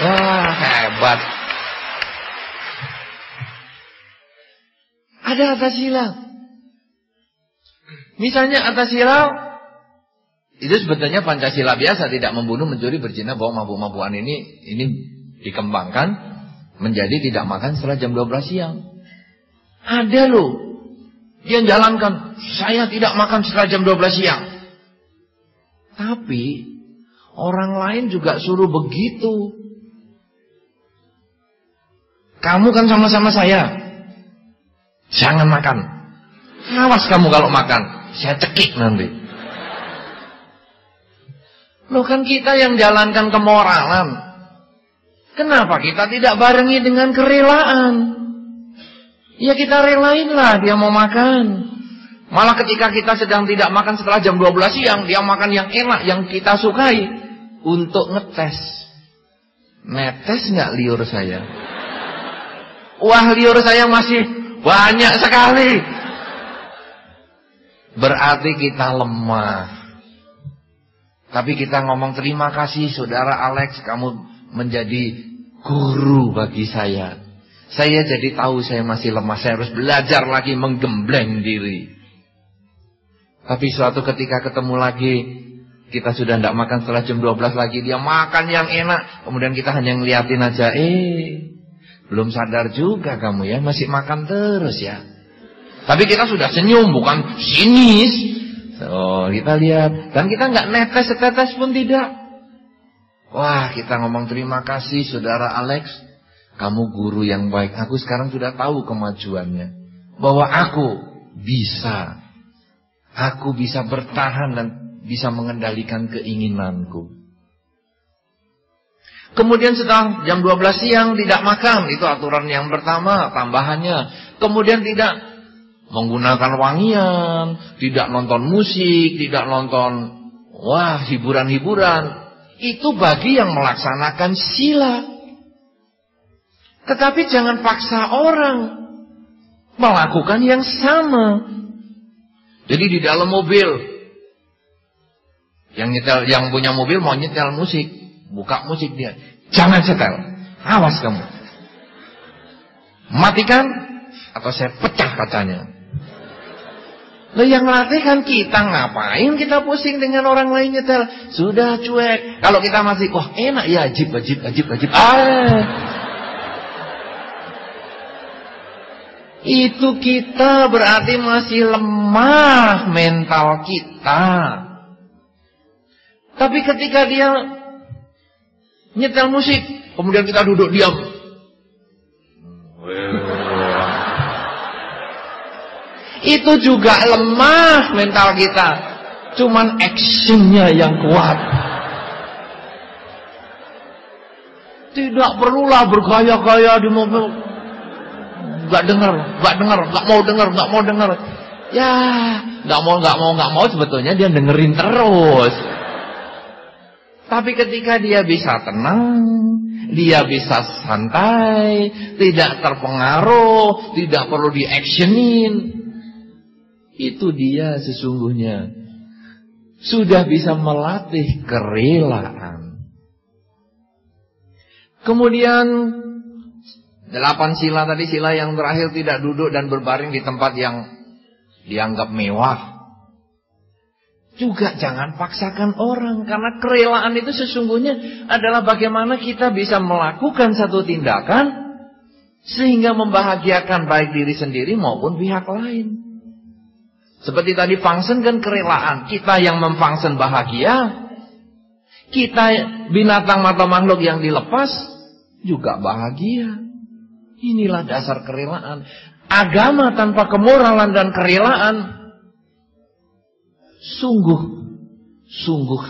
Wah, hebat. Ada atasila. Misalnya atasila itu sebetulnya Pancasila biasa, tidak membunuh, mencuri, berzina, bohong, mabuk-mabukan ini dikembangkan menjadi tidak makan setelah jam 12 siang. Ada loh. Dia jalankan, saya tidak makan setelah jam 12 siang. Tapi orang lain juga suruh begitu. Kamu kan sama-sama saya. Jangan makan. Awas kamu kalau makan, saya cekik nanti. Loh kan kita yang jalankan kemoralan. Kenapa kita tidak barengi dengan kerelaan? Ya kita relainlah dia mau makan. Malah ketika kita sedang tidak makan setelah jam 12 siang, dia makan yang enak, yang kita sukai. Untuk ngetes. Netes gak liur saya? Wah liur saya masih banyak sekali. Berarti kita lemah. Tapi kita ngomong terima kasih saudara Alex, kamu menjadi guru bagi saya. Saya jadi tahu saya masih lemah, saya harus belajar lagi menggembleng diri. Tapi suatu ketika ketemu lagi, kita sudah tidak makan setelah jam 12 lagi, dia makan yang enak, kemudian kita hanya ngeliatin aja, belum sadar juga kamu ya, masih makan terus ya. Tapi kita sudah senyum, bukan sinis. Oh, kita lihat, dan kita nggak netes setetes pun tidak. Wah, kita ngomong terima kasih saudara Alex. Kamu guru yang baik. Aku sekarang sudah tahu kemajuannya. Bahwa aku bisa bertahan dan bisa mengendalikan keinginanku. Kemudian setelah jam 12 siang tidak makan. Itu aturan yang pertama, tambahannya. Kemudian tidak menggunakan wangian, tidak nonton musik, tidak nonton hiburan-hiburan. Itu bagi yang melaksanakan sila. Tetapi jangan paksa orang melakukan yang sama. Jadi di dalam mobil, yang punya mobil mau nyetel musik, buka musik dia, jangan setel, awas kamu, matikan atau saya pecah kacanya. Lah yang ngelatih kan kita, ngapain kita pusing dengan orang lain nyetel? Sudah cuek. Kalau kita masih enak ya, ajib. Itu kita berarti masih lemah mental kita. Tapi ketika dia nyetel musik, kemudian kita duduk diam, itu juga lemah mental kita. Cuman actionnya yang kuat. Tidak perlulah bergaya-gaya di mobil. Gak mau dengar. Ya, gak mau sebetulnya dia dengerin terus. Tapi ketika dia bisa tenang, dia bisa santai, tidak terpengaruh, tidak perlu di-actionin, itu dia sesungguhnya sudah bisa melatih kerelaan. Kemudian 8 sila tadi, sila yang terakhir tidak duduk dan berbaring di tempat yang dianggap mewah. Juga jangan paksakan orang, karena kerelaan itu sesungguhnya adalah bagaimana kita bisa melakukan satu tindakan sehingga membahagiakan baik diri sendiri maupun pihak lain. Seperti tadi function kan kerelaan, kita yang memfunction bahagia, kita binatang atau makhluk yang dilepas juga bahagia. Inilah dasar kerelaan. Agama tanpa kemoralan dan kerelaan sungguh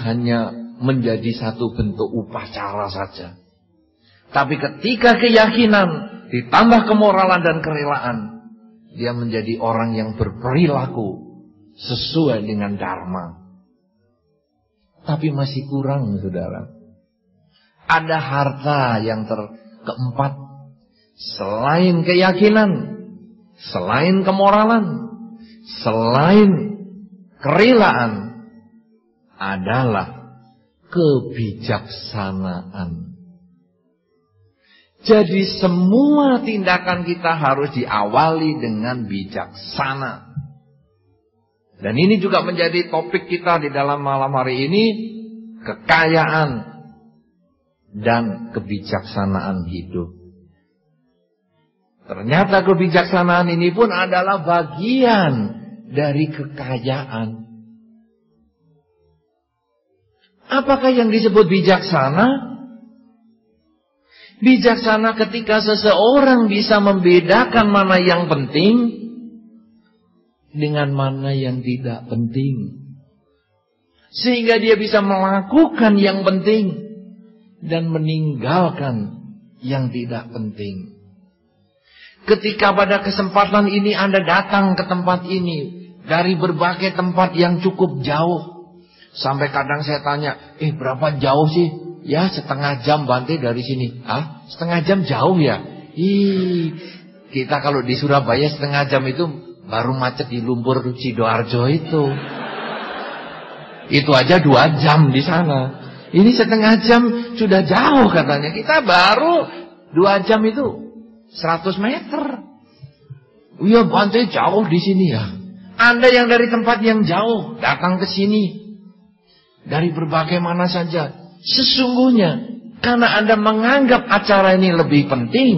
hanya menjadi satu bentuk upacara saja. Tapi ketika keyakinan ditambah kemoralan dan kerelaan, dia menjadi orang yang berperilaku sesuai dengan dharma. Tapi masih kurang, saudara. Ada harta yang keempat, selain keyakinan, selain kemoralan, selain kerelaan, adalah kebijaksanaan. Jadi semua tindakan kita harus diawali dengan bijaksana. Dan ini juga menjadi topik kita di dalam malam hari ini, kekayaan dan kebijaksanaan hidup. Ternyata kebijaksanaan ini pun adalah bagian dari kekayaan. Apakah yang disebut bijaksana? Bijaksana ketika seseorang bisa membedakan mana yang penting dengan mana yang tidak penting. Sehingga dia bisa melakukan yang penting dan meninggalkan yang tidak penting. Ketika pada kesempatan ini Anda datang ke tempat ini dari berbagai tempat yang cukup jauh. Sampai kadang saya tanya, berapa jauh sih? Ya, setengah jam Bante dari sini. Setengah jam jauh ya? Kita kalau di Surabaya setengah jam itu baru macet di Lumpur Sidoarjo itu. Itu aja 2 jam di sana. Ini setengah jam sudah jauh katanya. Kita baru 2 jam itu 100 meter. Iya Bante jauh di sini ya. Anda yang dari tempat yang jauh datang ke sini dari berbagai mana saja, sesungguhnya karena Anda menganggap acara ini lebih penting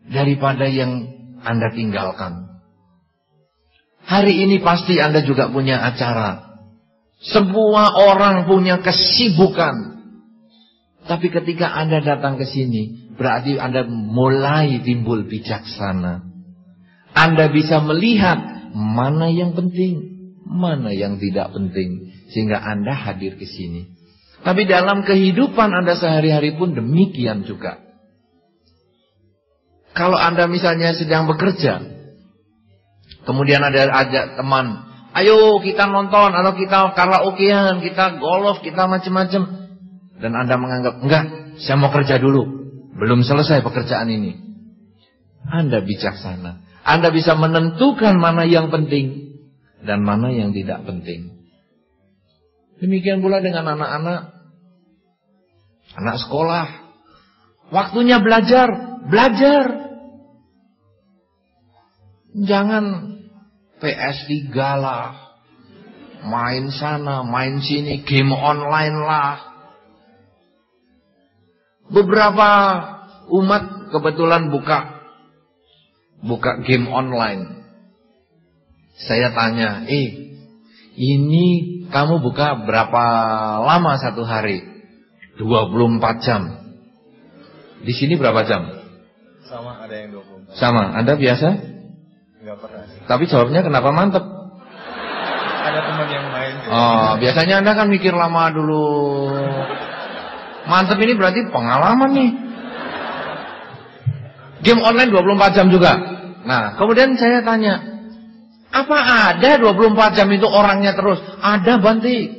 daripada yang Anda tinggalkan. Hari ini pasti Anda juga punya acara. Semua orang punya kesibukan. Tapi ketika Anda datang ke sini, berarti Anda mulai timbul bijaksana. Anda bisa melihat mana yang penting, mana yang tidak penting, sehingga Anda hadir ke sini. Tapi dalam kehidupan Anda sehari-hari pun demikian juga. Kalau Anda misalnya sedang bekerja, kemudian ada ajak teman, ayo kita nonton, atau kita karaokean, kita golf, kita macam-macam. Dan Anda menganggap, enggak, saya mau kerja dulu, belum selesai pekerjaan ini. Anda bijaksana. Anda bisa menentukan mana yang penting dan mana yang tidak penting. Demikian pula dengan anak-anak, anak sekolah. Waktunya belajar, belajar. Jangan PS3 lah, main sana, main sini, game online lah. Beberapa umat kebetulan buka game online. Saya tanya, ini kamu buka berapa lama satu hari? 24 jam. Di sini berapa jam? Sama, ada yang 24. Sama, Anda biasa? Enggak pernah sih. Tapi jawabnya kenapa mantep? Ada teman yang main. Oh, biasanya Anda kan mikir lama dulu. Mantep ini berarti pengalaman nih. Game online 24 jam juga. Nah, kemudian saya tanya, apa ada 24 jam itu orangnya terus? Ada, Banti.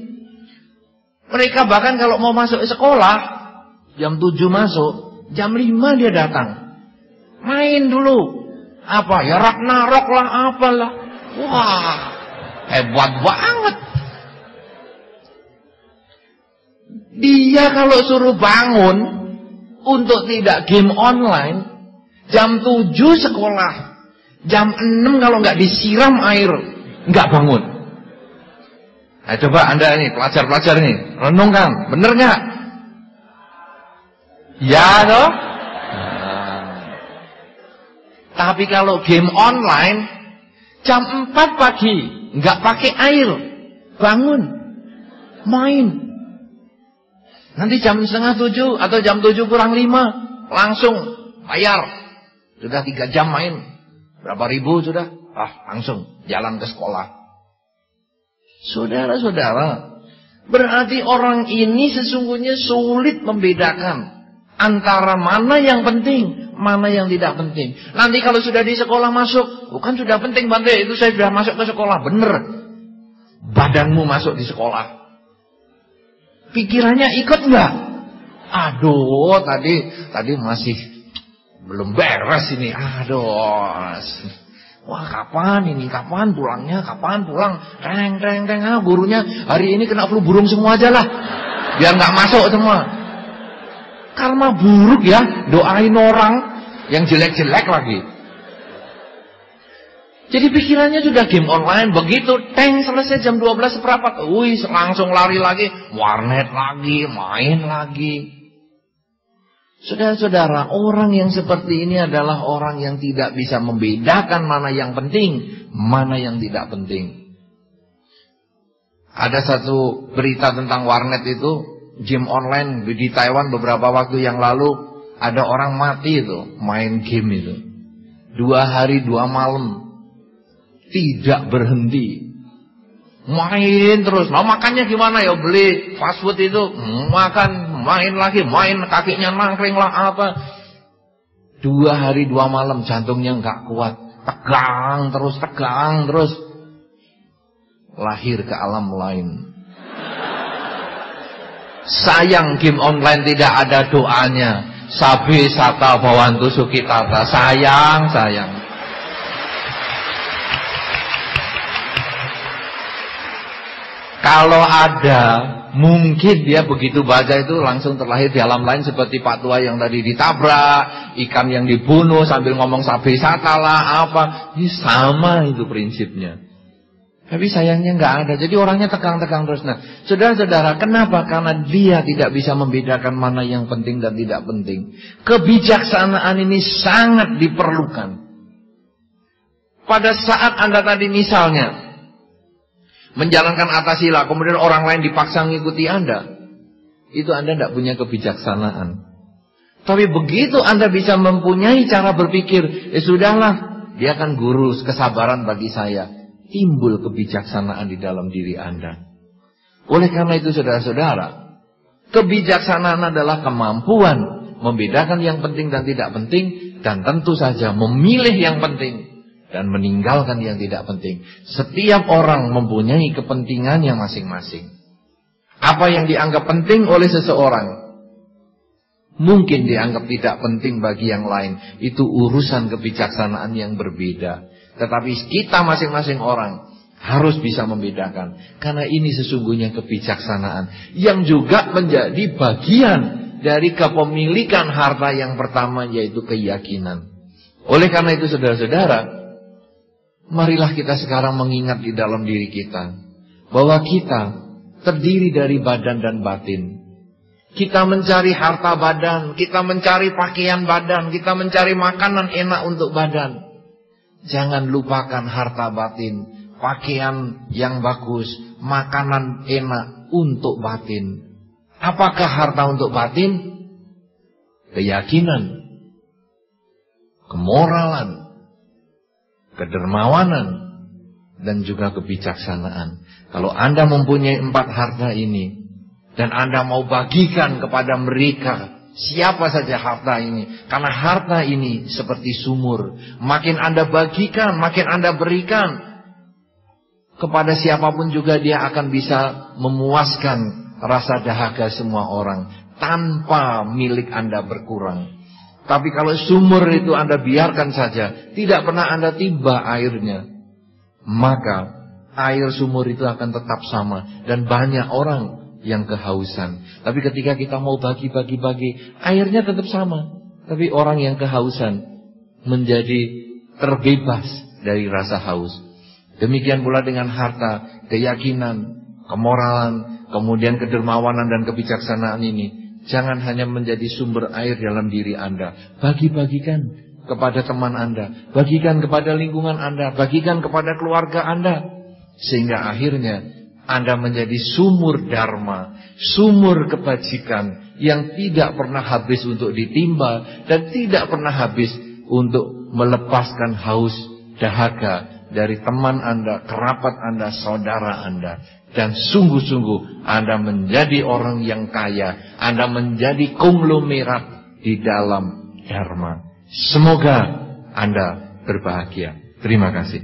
Mereka bahkan kalau mau masuk sekolah, jam 7 masuk, jam 5 dia datang. Main dulu. Apa ya, Ragnarok lah, apalah. Wah, hebat banget. Dia kalau suruh bangun untuk tidak game online, jam 7 sekolah, jam 6 kalau nggak disiram air, nggak bangun. Nah, coba Anda ini, pelajar-pelajar ini, renungkan, bener nggak? Ya toh? Tapi kalau game online, jam 4 pagi, nggak pakai air, bangun, main. Nanti jam setengah 7 atau jam 7 kurang 5, langsung bayar. Sudah 3 jam main, berapa ribu sudah? Langsung jalan ke sekolah. Saudara-saudara, berarti orang ini sesungguhnya sulit membedakan antara mana yang penting, mana yang tidak penting. Nanti kalau sudah di sekolah masuk, bukan sudah penting, Bante, itu saya sudah masuk ke sekolah. Bener, badanmu masuk di sekolah, pikirannya ikut enggak? Aduh, tadi masih belum beres ini. Aduh, wah, kapan ini? Kapan pulangnya? Kapan pulang? Teng. Gurunya hari ini kena flu burung semua aja lah, biar nggak masuk semua. Karma buruk ya, doain orang yang jelek-jelek lagi. Jadi pikirannya sudah game online, begitu teng selesai jam 12 seperempat, langsung lari lagi, warnet lagi, main lagi. Saudara-saudara, orang yang seperti ini adalah orang yang tidak bisa membedakan mana yang penting, mana yang tidak penting. Ada satu berita tentang warnet itu, game online di Taiwan beberapa waktu yang lalu, ada orang mati itu main game itu 2 hari 2 malam tidak berhenti main terus. Nah, makannya gimana ya? Beli fast food itu, makan, main lagi, main, kakinya nangkring lah apa. 2 hari 2 malam jantungnya nggak kuat, tegang terus lahir ke alam lain. Sayang game online tidak ada doanya. Sabi sata bawantu sukitata. Sayang. Kalau ada, mungkin dia begitu baca itu langsung terlahir di alam lain seperti Pak Tua yang tadi ditabrak, ikan yang dibunuh sambil ngomong sabi sata lah apa. Ini sama itu prinsipnya. Tapi sayangnya nggak ada. Jadi orangnya tegang-tegang terus. Nah, saudara-saudara, kenapa? Karena dia tidak bisa membedakan mana yang penting dan tidak penting. Kebijaksanaan ini sangat diperlukan. Pada saat Anda tadi misalnya menjalankan atasila, kemudian orang lain dipaksa mengikuti Anda, itu Anda tidak punya kebijaksanaan. Tapi begitu Anda bisa mempunyai cara berpikir, sudahlah, dia kan guru kesabaran bagi saya. Timbul kebijaksanaan di dalam diri Anda. Oleh karena itu saudara-saudara, kebijaksanaan adalah kemampuan membedakan yang penting dan tidak penting, dan tentu saja memilih yang penting dan meninggalkan yang tidak penting. Setiap orang mempunyai kepentingannya masing-masing. Apa yang dianggap penting oleh seseorang mungkin dianggap tidak penting bagi yang lain. Itu urusan kebijaksanaan yang berbeda. Tetapi kita masing-masing orang harus bisa membedakan. Karena ini sesungguhnya kebijaksanaan yang juga menjadi bagian dari kepemilikan harta yang pertama, yaitu keyakinan. Oleh karena itu saudara-saudara, marilah kita sekarang mengingat di dalam diri kita bahwa kita terdiri dari badan dan batin. Kita mencari harta badan, kita mencari pakaian badan, kita mencari makanan enak untuk badan. Jangan lupakan harta batin, pakaian yang bagus, makanan enak untuk batin. Apakah harta untuk batin? Keyakinan, kemoralan, kedermawanan, dan juga kebijaksanaan. Kalau Anda mempunyai 4 harta ini, dan Anda mau bagikan kepada mereka, siapa saja harta ini. Karena harta ini seperti sumur. Makin Anda bagikan, makin Anda berikan, kepada siapapun juga dia akan bisa memuaskan rasa dahaga semua orang, tanpa milik Anda berkurang. Tapi kalau sumur itu Anda biarkan saja, tidak pernah Anda tiba airnya, maka air sumur itu akan tetap sama. Dan banyak orang yang kehausan. Tapi ketika kita mau bagi-bagi, airnya tetap sama. Tapi orang yang kehausan menjadi terbebas dari rasa haus. Demikian pula dengan harta, keyakinan, kemoralan, kemudian kedermawanan dan kebijaksanaan ini. Jangan hanya menjadi sumber air dalam diri Anda. Bagi-bagikan kepada teman Anda, bagikan kepada lingkungan Anda, bagikan kepada keluarga Anda. Sehingga akhirnya Anda menjadi sumur dharma, sumur kebajikan yang tidak pernah habis untuk ditimba dan tidak pernah habis untuk melepaskan haus dahaga dari teman Anda, kerabat Anda, saudara Anda. Dan sungguh-sungguh Anda menjadi orang yang kaya, Anda menjadi konglomerat di dalam dharma. Semoga Anda berbahagia. Terima kasih.